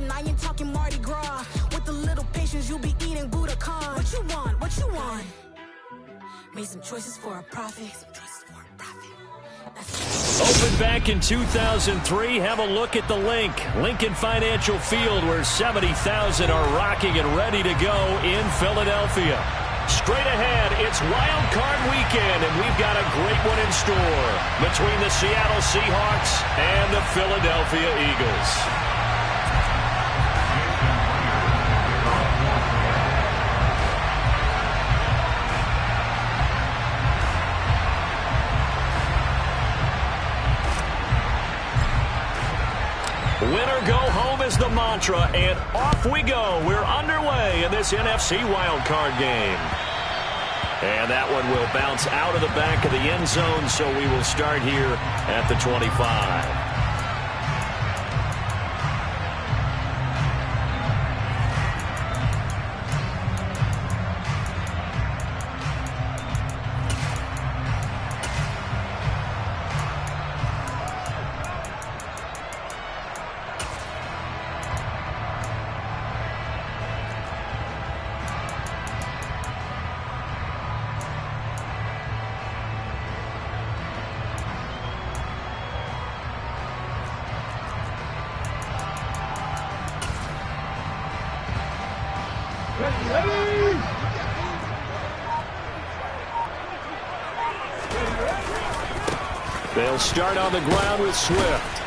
Madden, I ain't talking Mardi Gras. With a little patience, you'll be eating Budokan. What you want? What you want? Made some choices for a profit. Opened back in 2003. Have a look at the Lincoln Financial Field, where 70,000 are rocking and ready to go in Philadelphia. Straight ahead, it's Wild Card Weekend, and we've got a great one in store between the Seattle Seahawks and the Philadelphia Eagles. Winner go home is the mantra, and off we go. We're underway in this NFC wildcard game. And that one will bounce out of the back of the end zone, so we will start here at the 25. They'll start on the ground with Swift.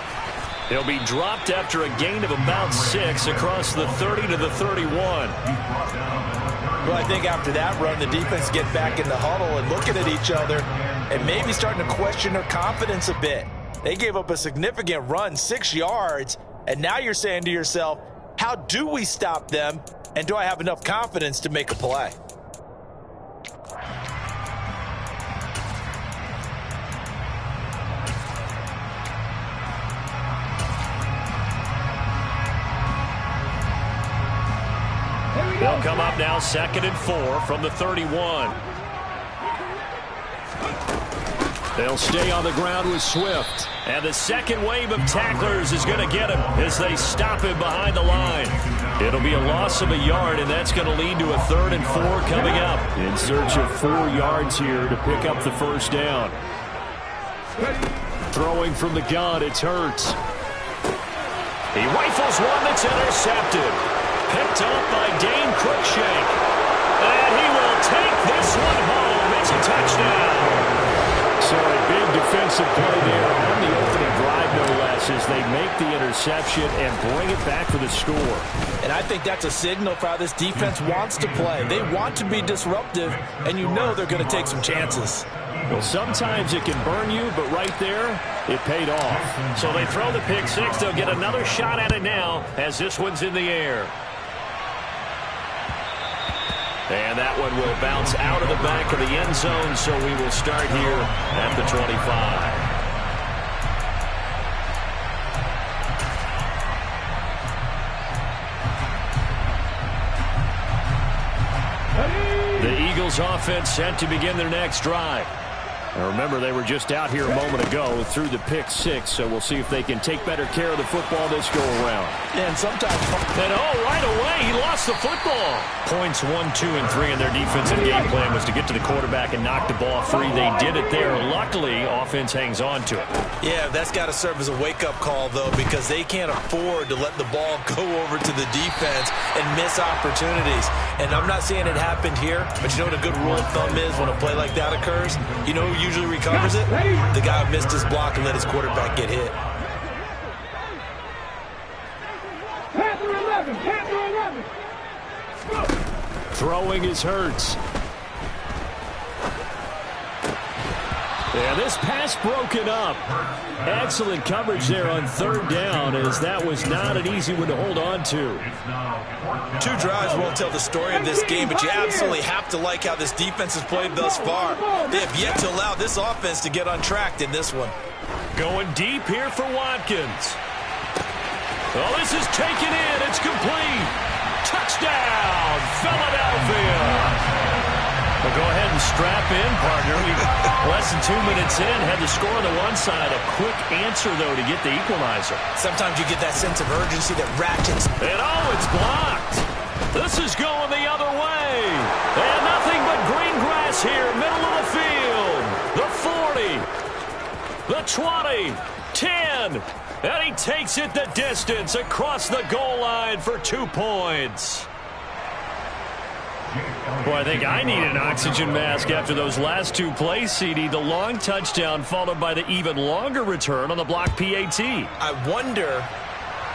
He'll be dropped after a gain of about 6 across the 30 to the 31. Well, I think after that run, the defense get back in the huddle and looking at each other and maybe starting to question their confidence a bit. They gave up a significant run, 6 yards, and now you're saying to yourself, how do we stop them, and do I have enough confidence to make a play? They'll come up now 2nd and 4 from the 31. They'll stay on the ground with Swift. And the second wave of tacklers is going to get him as they stop him behind the line. It'll be a loss of a yard, and that's going to lead to a 3rd and 4 coming up. In search of 4 yards here to pick up the first down. Throwing from the gun, it's Hurts. He rifles one that's intercepted. Picked up by Dane Cruikshank. And he will take this one home. It's a touchdown. So a big defensive play there on the opening drive, no less, as they make the interception and bring it back for the score. And I think that's a signal for how this defense wants to play. They want to be disruptive, and you know they're going to take some chances. Well, sometimes it can burn you, but right there, it paid off. So they throw the pick six. They'll get another shot at it now as this one's in the air. And that one will bounce out of the back of the end zone, so we will start here at the 25. The Eagles offense set to begin their next drive. Now remember, they were just out here a moment ago through the pick six, so we'll see if they can take better care of the football this go-around. And sometimes... And right away, he lost the football. Points 1, 2, and 3 in their defensive game plan was to get to the quarterback and knock the ball free. They did it there. Luckily, offense hangs on to it. Yeah, that's got to serve as a wake-up call, though, because they can't afford to let the ball go over to the defense and miss opportunities. And I'm not saying it happened here, but you know what a good rule of thumb is when a play like that occurs? You know who usually recovers it? The guy who missed his block and let his quarterback get hit. Throwing is Hurts. Yeah, this pass broken up. Excellent coverage there on 3rd down, as that was not an easy one to hold on to. 2 drives won't tell the story of this game, but you absolutely have to like how this defense has played thus far. They have yet to allow this offense to get untracked in this one. Going deep here for Watkins. Oh, this is taken in. It's complete. Touchdown, Philadelphia. We'll go ahead and strap in, partner. Less than 2 minutes in, had the score on the one side. A quick answer, though, to get the equalizer. Sometimes you get that sense of urgency that ratchets. And it's blocked. This is going the other way. And nothing but green grass here, middle of the field. The 40, the 20, 10. And he takes it the distance across the goal line for 2 points. Boy, I think I need an oxygen mask after those last 2 plays, CD. The long touchdown followed by the even longer return on the block PAT. I wonder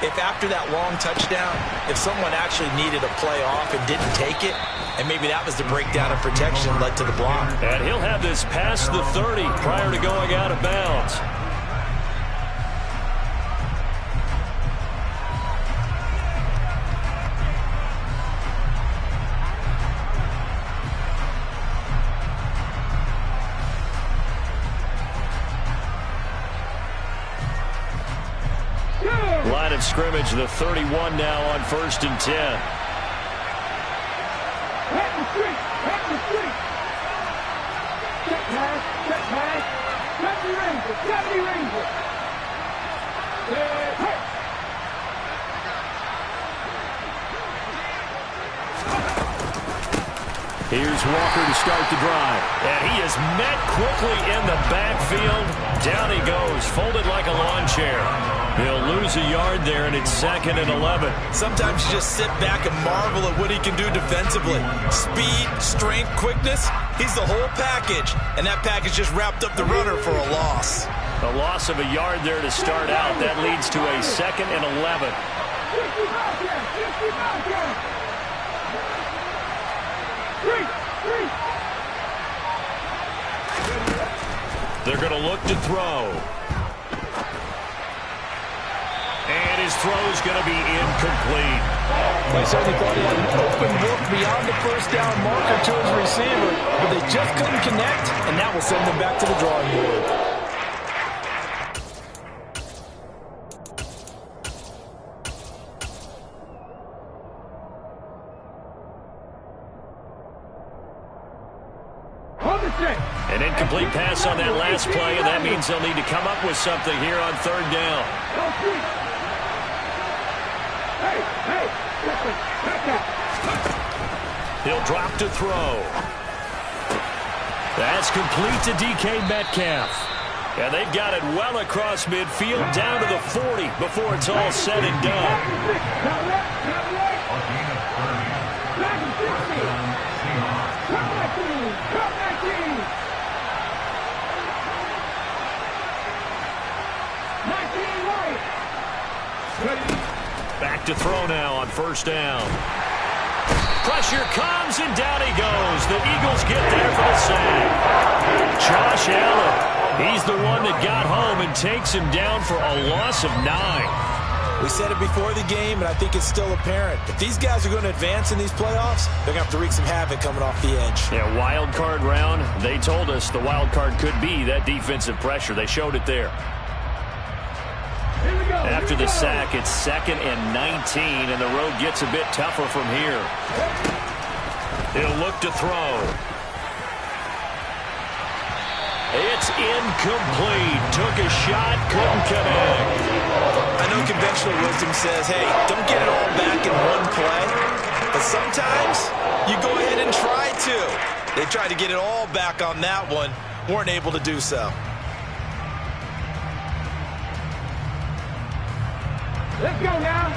if after that long touchdown, if someone actually needed a play off and didn't take it, and maybe that was the breakdown of protection that led to the block. And he'll have this past the 30 prior to going out of bounds. Line of scrimmage, the 31 now on 1st and 10. Hit the street! Hit the street! Check pass! Check pass! 70 Rangers! 70 Rangers! Hit! Here's Walker to start the drive. And he is met quickly in the backfield. Down he goes, folded like a lawn chair. He'll lose a yard there, and it's 2nd and 11. Sometimes you just sit back and marvel at what he can do defensively. Speed, strength, quickness, he's the whole package. And that package just wrapped up the runner for a loss. A loss of a yard there to start out. That leads to a 2nd and 11. They're going to look to throw. And his throw's going to be incomplete. They certainly thought he had an open look beyond the first down marker to his receiver, but they just couldn't connect, and that will send them back to the drawing board. An incomplete pass on that last play, and that means they'll need to come up with something here on 3rd down. He'll drop to throw. That's complete to DK Metcalf. And they've got it well across midfield down to the 40 before it's all said and done. Back to throw now on 1st down. Pressure comes, and down he goes. The Eagles get there for the sack. Josh Allen, he's the one that got home and takes him down for a loss of 9. We said it before the game, and I think it's still apparent. If these guys are going to advance in these playoffs, they're going to have to wreak some havoc coming off the edge. Yeah, wild card round. They told us the wild card could be that defensive pressure. They showed it there. After the sack, it's 2nd and 19, and the road gets a bit tougher from here. He'll look to throw. It's incomplete. Took a shot, couldn't connect. I know conventional wisdom says, hey, don't get it all back in one play. But sometimes you go ahead and try to. They tried to get it all back on that one. Weren't able to do so. Let's go now.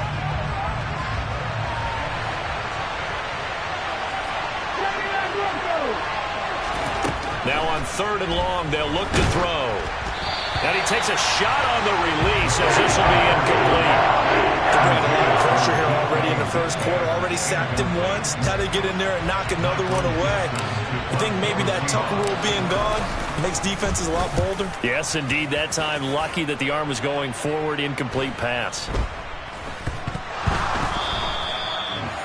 Now on 3rd and long, they'll look to throw. And he takes a shot on the release as this will be incomplete. They're bringing a lot of pressure here already in the first quarter. Already sacked him once. Now they get in there and knock another one away. I think maybe that Tucker rule being gone makes defenses a lot bolder. Yes, indeed. That time, lucky that the arm was going forward. Incomplete pass.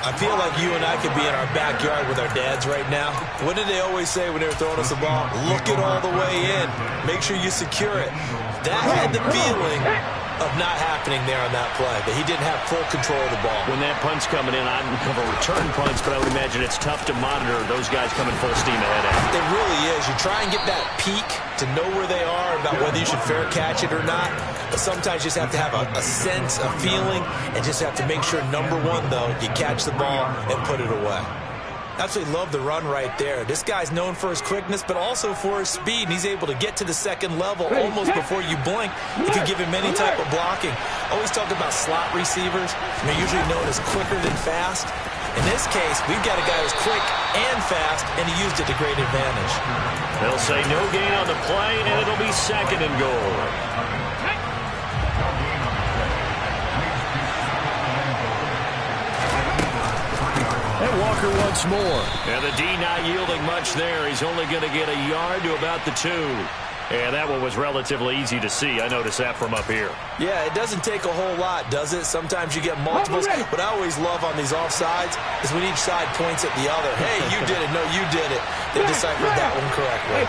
I feel like you and I could be in our backyard with our dads right now. What did they always say when they were throwing us the ball? Look it all the way in. Make sure you secure it. That had the feeling of not happening there on that play, but he didn't have full control of the ball. When that punt's coming in, I don't have a return punch, but I would imagine it's tough to monitor those guys coming full steam ahead at you. It really is. You try and get that peek to know where they are, about whether you should fair catch it or not, but sometimes you just have to have a sense, a feeling, and just have to make sure, number one, though, you catch the ball and put it away. Absolutely love the run right there. This guy's known for his quickness, but also for his speed. And he's able to get to the second level almost before you blink. You can give him any type of blocking. Always talk about slot receivers. They're usually known as quicker than fast. In this case, we've got a guy who's quick and fast, and he used it to great advantage. They'll say no gain on the play, and it'll be second and goal. And Walker once more. And the D not yielding much there. He's only going to get a yard to about the 2. And that one was relatively easy to see. I noticed that from up here. Yeah, it doesn't take a whole lot, does it? Sometimes you get multiples. What I always love on these offsides is when each side points at the other. Hey, you did it. No, you did it. They deciphered that one correctly.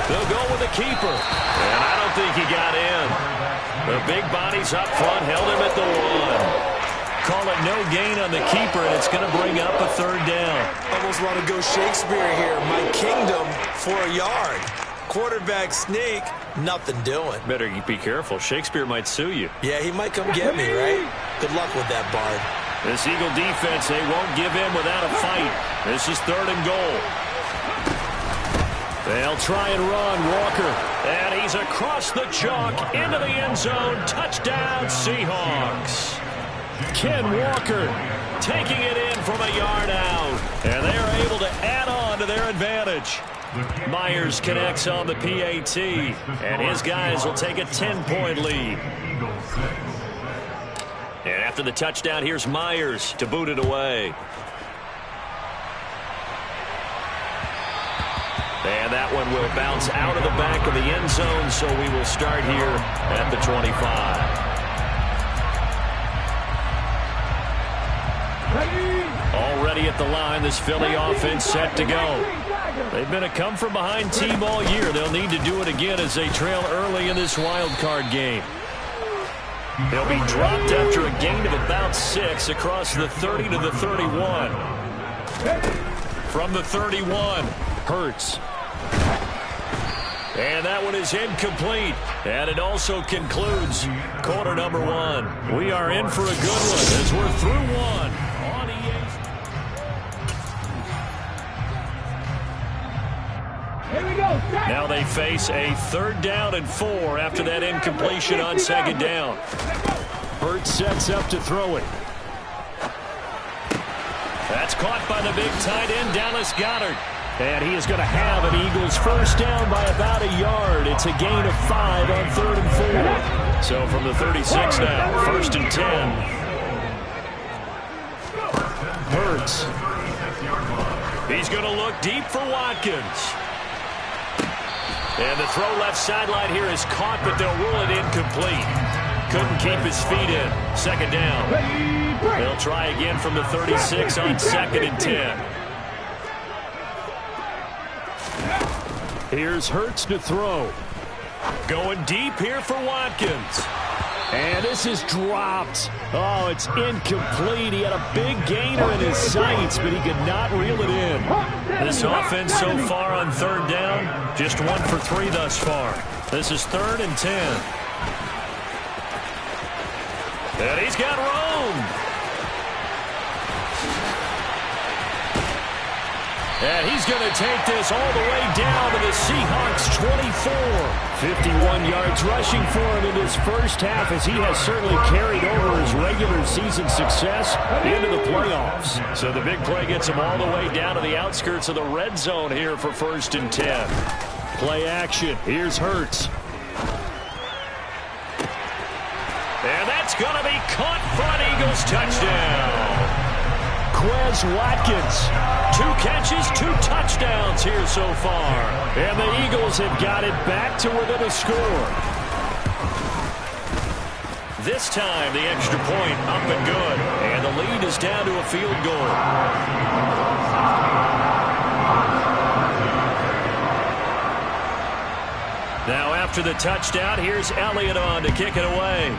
They'll go with the keeper. And I don't think he got in. The big bodies up front held him at the 1. Call it no gain on the keeper, and it's going to bring up a third down. Almost want to go Shakespeare here. My kingdom for a yard. Quarterback sneak, nothing doing. Better be careful. Shakespeare might sue you. Yeah, he might come get me, right? Good luck with that, Bard. This Eagle defense, they won't give in without a fight. This is third and goal. They'll try and run. Walker. And he's across the chalk into the end zone. Touchdown, Seahawks. Ken Walker taking it in from a yard out. And they are able to add on to their advantage. Myers connects on the PAT. And his guys will take a 10-point lead. And after the touchdown, here's Myers to boot it away. And that one will bounce out of the back of the end zone, so we will start here at the 25. Already at the line, this Philly offense set to go. They've been a come-from-behind team all year. They'll need to do it again as they trail early in this wild card game. They'll be dropped after a gain of about 6 across the 30 to the 31. From the 31, Hurts. And that one is incomplete. And it also concludes quarter number 1. We are in for a good one as we're through 1 on EA. Here we go. Now they face a 3rd down and 4 after that incompletion on 2nd down. Hurts sets up to throw it. That's caught by the big tight end, Dallas Goedert. And he is going to have an Eagles first down by about a yard. It's a gain of 5 on 3rd and 4. So from the 36 now, 1st and 10. Hurts. He's going to look deep for Watkins. And the throw left sideline here is caught, but they'll rule it incomplete. Couldn't keep his feet in. 2nd down. They'll try again from the 36 on 2nd and 10. Here's Hurts to throw. Going deep here for Watkins. And this is dropped. Oh, it's incomplete. He had a big gainer in his sights, but he could not reel it in. This offense so far on 3rd down, just 1 for 3 thus far. This is 3rd and 10. And he's got room. And he's going to take this all the way down to the Seahawks 24. 51 yards rushing for him in this first half, as he has certainly carried over his regular season success into the playoffs. So the big play gets him all the way down to the outskirts of the red zone here for 1st and 10. Play action. Here's Hurts. And that's going to be caught for an Eagles touchdown. Quez Watkins, 2 catches, 2 touchdowns here so far. And the Eagles have got it back to within a score. This time, the extra point up and good. And the lead is down to a field goal. Now after the touchdown, here's Elliott on to kick it away.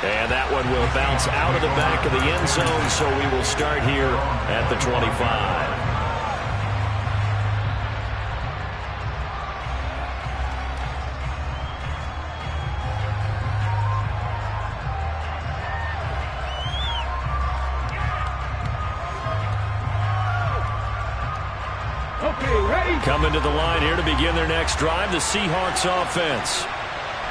And that one will bounce out of the back of the end zone, so we will start here at the 25. Coming to the line here to begin their next drive, the Seahawks offense.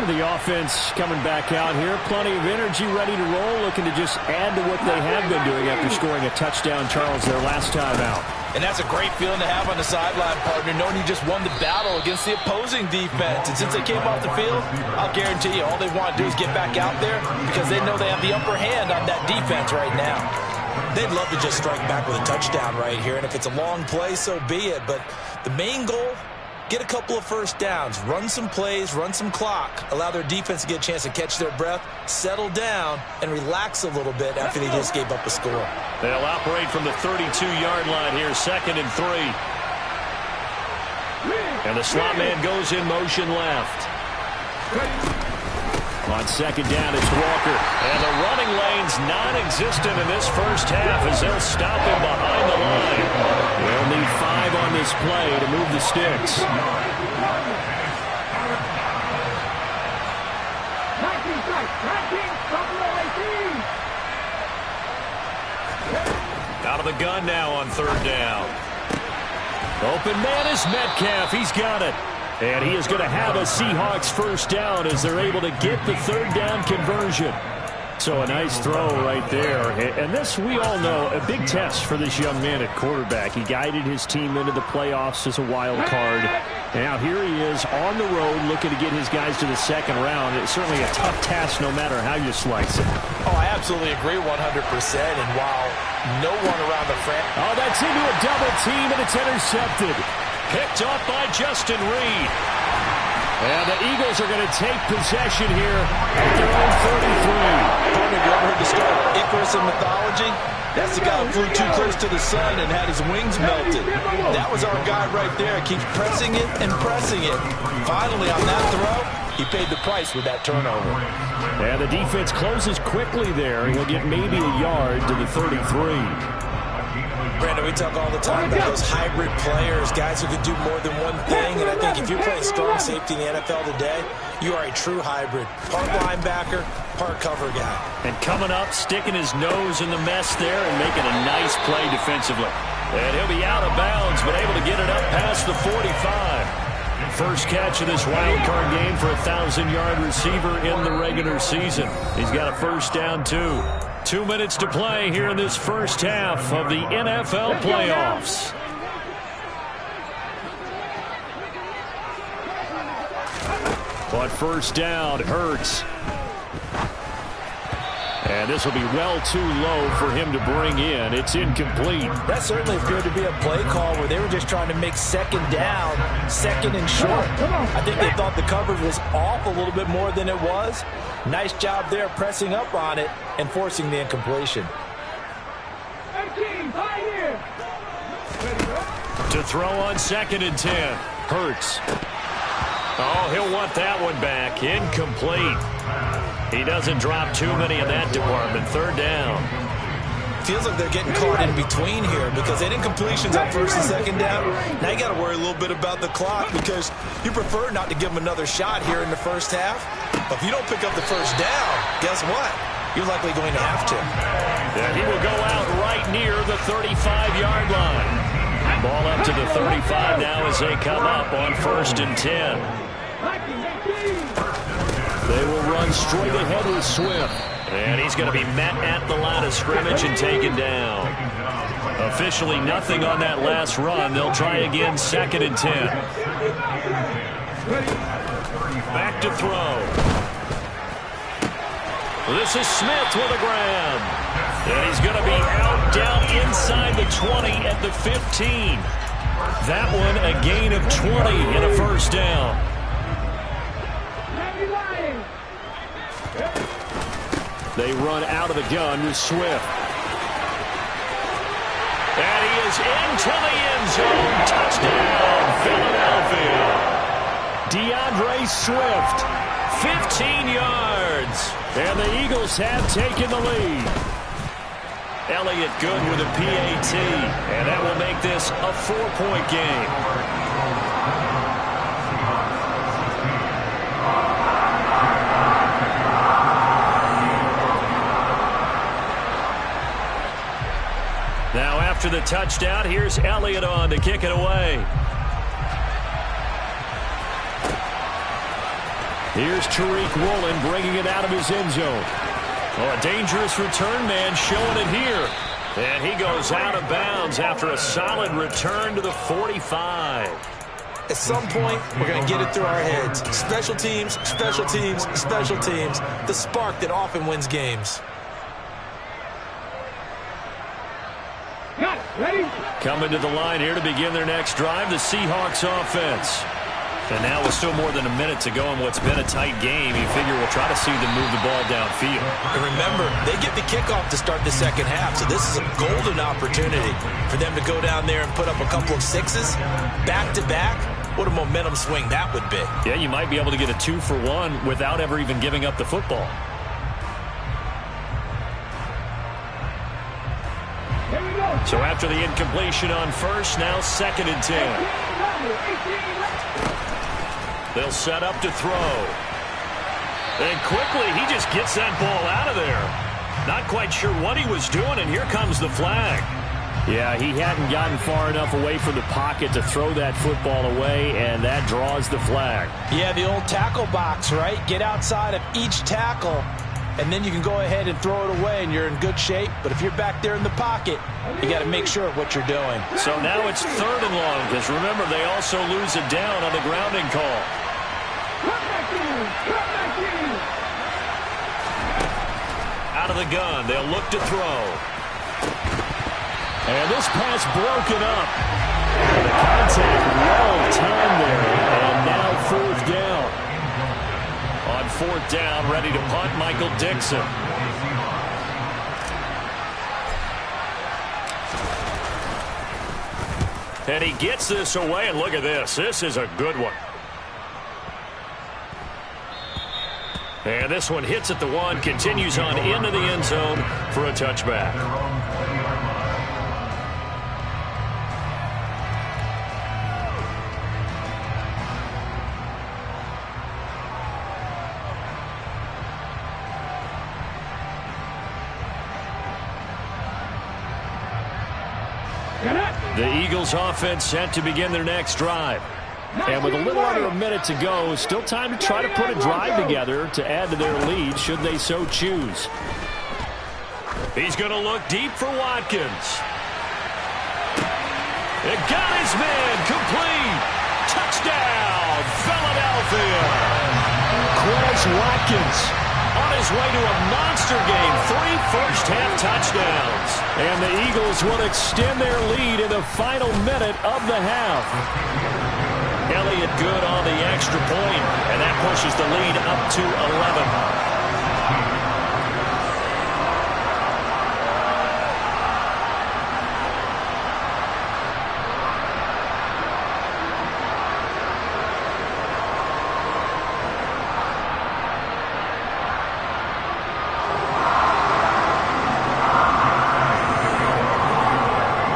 The offense coming back out here, plenty of energy, ready to roll, looking to just add to what they have been doing after scoring a touchdown, Charles, their last time out. And that's a great feeling to have on the sideline, partner, knowing you just won the battle against the opposing defense. And since they came off the field, I'll guarantee you all they want to do is get back out there because they know they have the upper hand on that defense right now. They'd love to just strike back with a touchdown right here, and if it's a long play, so be it. But the main goal, get a couple of first downs, run some plays, run some clock, allow their defense to get a chance to catch their breath, settle down, and relax a little bit after they just gave up a score. They'll operate from the 32-yard line here, 2nd and 3. And the slot man goes in motion left. On 2nd down, it's Walker. And the running lane's non-existent in this first half as they'll stop him behind the line. They'll need 5 on this play to move the sticks. Out of the gun now on 3rd down. Open man is Metcalf. He's got it. And he is going to have a Seahawks first down as they're able to get the 3rd down conversion. So a nice throw right there. And this, we all know, a big test for this young man at quarterback. He guided his team into the playoffs as a wild card. And now here he is on the road looking to get his guys to the 2nd round. It's certainly a tough task no matter how you slice it. Oh, I absolutely agree 100%. And while no one around the front. Oh, that's into a double team, and it's intercepted. Picked off by Justin Reed. And the Eagles are going to take possession here at their own 33. Have you ever heard the story of Icarus in mythology? That's the guy who flew too close to the sun and had his wings melted. That was our guy right there. Keeps pressing it and pressing it. Finally, on that throw, he paid the price with that turnover. And the defense closes quickly there. He'll get maybe a yard to the 33. Brandon, we talk all the time about those hybrid players, guys who can do more than one thing. And I think if you're playing strong safety in the NFL today, you are a true hybrid. Part linebacker, part cover guy. And coming up, sticking his nose in the mess there and making a nice play defensively. And he'll be out of bounds, but able to get it up past the 45. First catch of this wild card game for a 1,000-yard receiver in the regular season. He's got a first down, too. 2 minutes to play here in this first half of the NFL playoffs. But first down hurts. And this will be well too low for him to bring in. It's incomplete. That certainly appeared to be a play call where they were just trying to make 2nd down, 2nd and short. I think they thought the coverage was off a little bit more than it was. Nice job there pressing up on it and forcing the incompletion. To throw on 2nd and 10. Hurts. Oh, he'll want that one back. Incomplete. He doesn't drop too many in that department. 3rd down. Feels like they're getting caught in between here because they didn't incompletions on 1st and 2nd down. Now you got to worry a little bit about the clock because you prefer not to give them another shot here in the first half. But if you don't pick up the first down, guess what? You're likely going to have to. And he will go out right near the 35-yard line. Ball up to the 35 now as they come up on 1st and 10. They will run straight ahead with Swift. And he's going to be met at the line of scrimmage and taken down. Officially nothing on that last run. They'll try again 2nd and 10. Back to throw. This is Smith with a grab. And he's going to be out down inside the 20 at the 15. That one a gain of 20 and a first down. They run out of the gun with Swift. And he goes into the end zone. Touchdown, Philadelphia. DeAndre Swift, 15 yards. And the Eagles have taken the lead. Elliott good with a PAT. And that will make this a 4-point game. Now after the touchdown, here's Elliott on to kick it away. Here's Tariq Woolen bringing it out of his end zone. Oh, a dangerous return man showing it here. And he goes out of bounds after a solid return to the 45. At some point, we're going to get it through our heads. Special teams, special teams, special teams. The spark that often wins games. Coming to the line here to begin their next drive, the Seahawks offense. And now with still more than a minute to go in what's been a tight game, you figure we'll try to see them move the ball downfield. And remember, they get the kickoff to start the second half, so this is a golden opportunity for them to go down there and put up a couple of sixes back-to-back. What a momentum swing that would be. Yeah, you might be able to get a 2-for-1 without ever even giving up the football. So after the incompletion on first, now 2nd and 10. They'll set up to throw. And quickly, he just gets that ball out of there. Not quite sure what he was doing, and here comes the flag. Yeah, he hadn't gotten far enough away from the pocket to throw that football away, and that draws the flag. Yeah, the old tackle box, right? Get outside of each tackle, and then you can go ahead and throw it away, and you're in good shape. But if you're back there in the pocket, you got to make sure of what you're doing. So now it's 3rd and long, because remember, they also lose it down on the grounding call. Out of the gun, they'll look to throw. And this pass broken up. The contact well timed there, and now 4th down. On 4th down, ready to punt, Michael Dixon. And he gets this away, and look at this. This is a good one. And this one hits at the 1, continues on into the end zone for a touchback. The Eagles offense set to begin their next drive. And with a little under a minute to go, still time to try to put a drive together to add to their lead should they so choose. He's going to look deep for Watkins. It got his man complete. Touchdown, Philadelphia. Quez Watkins on his way to a monster game. 3 first-half touchdowns. And the Eagles will extend their lead in the final minute of the half. Elliott good on the extra point, and that pushes the lead up to 11.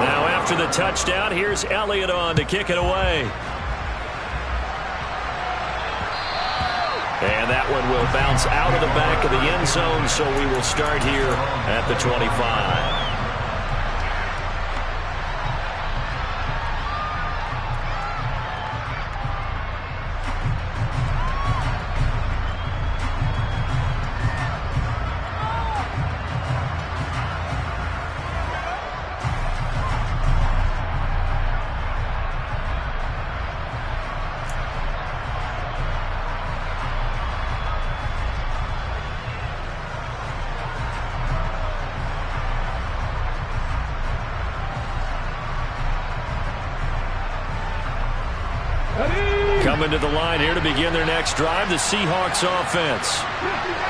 Now after the touchdown, here's Elliott on to kick it away. And that one will bounce out of the back of the end zone, so we will start here at the 25. Coming to the line here to begin their next drive, the Seahawks offense.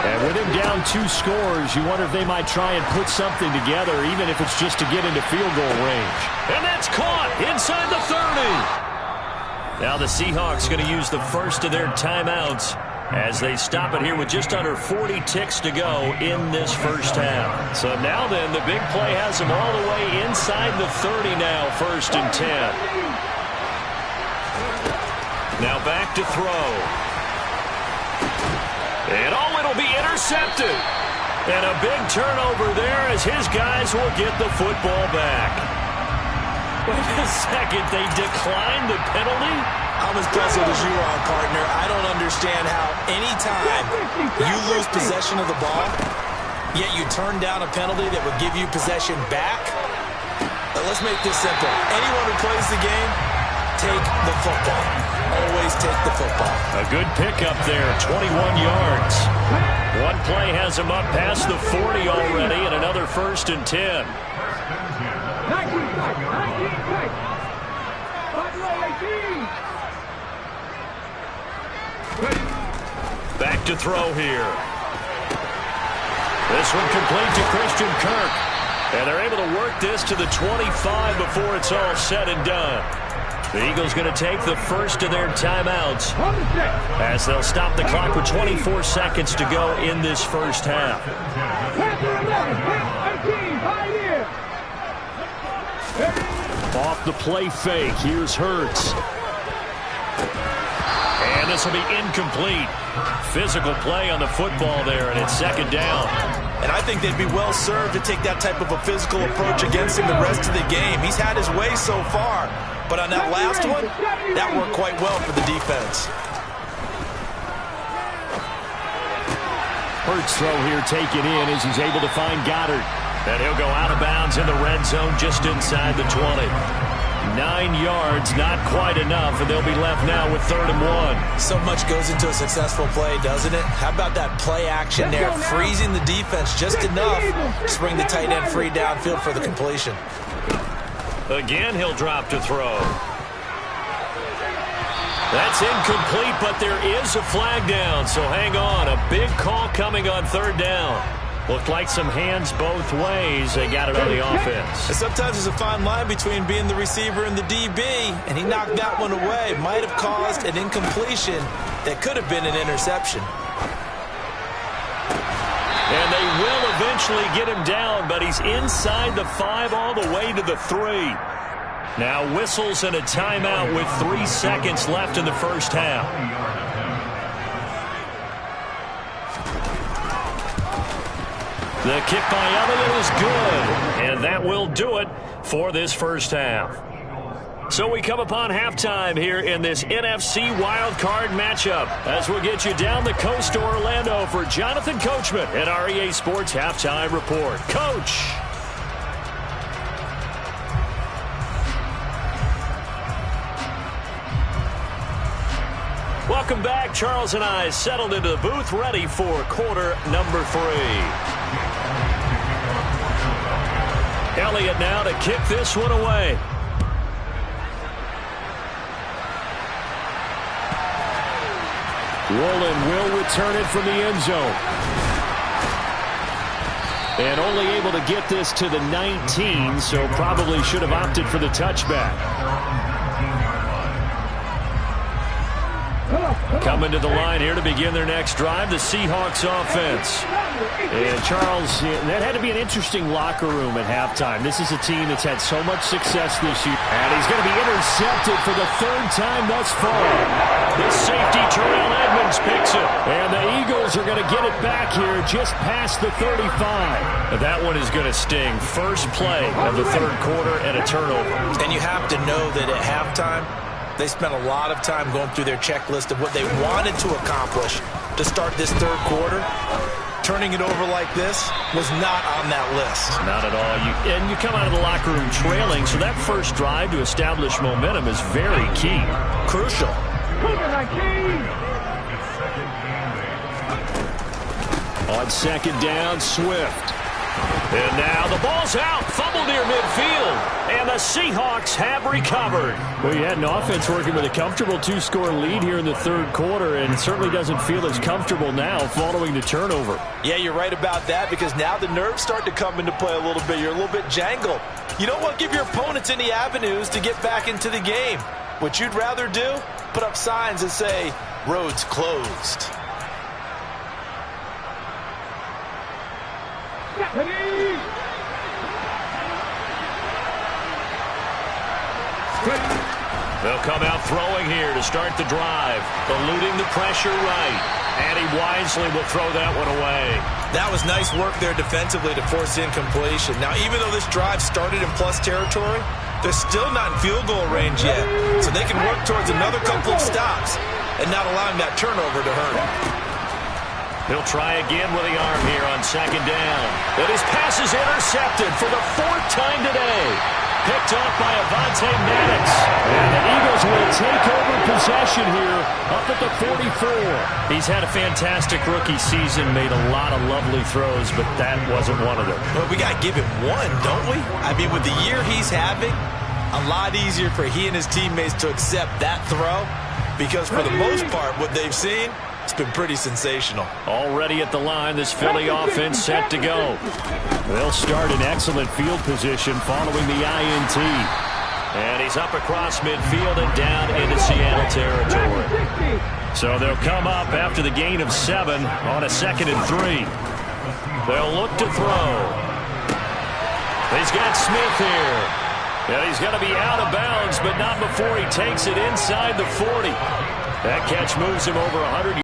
And with him down 2 scores, you wonder if they might try and put something together, even if it's just to get into field goal range. And that's caught inside the 30. Now the Seahawks going to use the first of their timeouts as they stop it here with just under 40 ticks to go in this first half. So now then, the big play has them all the way inside the 30 now, 1st and 10. Now back to throw. And it'll be intercepted. And a big turnover there as his guys will get the football back. Wait a second, they declined the penalty? I'm as puzzled as you are, partner. I don't understand how any time you lose possession of the ball, yet you turn down a penalty that would give you possession back. But let's make this simple. Anyone who plays the game, take the football. Always take the football. A good pickup there, 21 yards. One play has him up past the 40 already, and another 1st and 10. 19 seconds. Back to throw here. This one complete to Christian Kirk. And they're able to work this to the 25 before it's all said and done. The Eagles going to take the first of their timeouts as they'll stop the clock with 24 seconds to go in this first half. Off the play fake, here's Hurts. And this will be incomplete. Physical play on the football there, and it's 2nd down. And I think they'd be well served to take that type of a physical approach against him the rest of the game. He's had his way so far. But on that last one, that worked quite well for the defense. Hurts throw here taken in as he's able to find Goddard. And he'll go out of bounds in the red zone just inside the 20. 9 yards, not quite enough, and they'll be left now with 3rd and 1. So much goes into a successful play, doesn't it? How about that play action there, freezing the defense just enough to bring the tight end free downfield for the completion. Again, he'll drop to throw. That's incomplete, but there is a flag down, so hang on. A big call coming on 3rd down. Looked like some hands both ways. They got it on the offense. And sometimes there's a fine line between being the receiver and the DB, and he knocked that one away. Might have caused an incompletion that could have been an interception. And they will eventually get him down, but he's inside the 5 all the way to the 3. Now whistles and a timeout with 3 seconds left in the first half. The kick by Elliott is good, and that will do it for this first half. So we come upon halftime here in this NFC wildcard matchup as we'll get you down the coast to Orlando for Jonathan Coachman at our EA Sports Halftime Report. Coach! Welcome back. Charles and I settled into the booth ready for quarter number 3. Elliott now to kick this one away. Woolen will return it from the end zone. And only able to get this to the 19, so probably should have opted for the touchback. Coming to the line here to begin their next drive, the Seahawks offense. And Charles, that had to be an interesting locker room at halftime. This is a team that's had so much success this year. And he's going to be intercepted for the 3rd time thus far. This safety, Terrell Edmonds, picks it. And the Eagles are going to get it back here just past the 35. That one is going to sting. First play of the 3rd quarter and a turnover. And you have to know that at halftime, they spent a lot of time going through their checklist of what they wanted to accomplish to start this 3rd quarter. Turning it over like this was not on that list. Not at all. And you come out of the locker room trailing, so that first drive to establish momentum is very key. Crucial. On 2nd down, Swift. And now the ball's out. Fumble near midfield. And the Seahawks have recovered. Well, you had an offense working with a comfortable 2-score lead here in the third quarter, and certainly doesn't feel as comfortable now following the turnover. Yeah, you're right about that, because now the nerves start to come into play a little bit. You're a little bit jangled. You don't want to give your opponents any avenues to get back into the game. What you'd rather do? Put up signs that say, roads closed. They'll come out throwing here to start the drive. Eluding the pressure right. And he wisely will throw that one away. That was nice work there defensively to force incompletion. Now, even though this drive started in plus territory, they're still not in field goal range yet. So they can work towards another couple of stops and not allowing that turnover to hurt them. He'll try again with the arm here on second down. But his pass is intercepted for the fourth time today. Picked off by Avonte Madden. And the Eagles will take over possession here up at the 44. He's had a fantastic rookie season, made a lot of lovely throws, but that wasn't one of them. Well, we got to give him one, don't we? I mean, with the year he's having, a lot easier for he and his teammates to accept that throw, because for the most part, what they've seen, it's been pretty sensational. Already at the line, this Philly offense set to go. They'll start in excellent field position following the INT. And he's up across midfield and down into Seattle territory. So they'll come up after the gain of 7 on a 2nd and 3. They'll look to throw. He's got Smith here. And he's going to be out of bounds, but not before he takes it inside the 40. That catch moves him over 100 yards.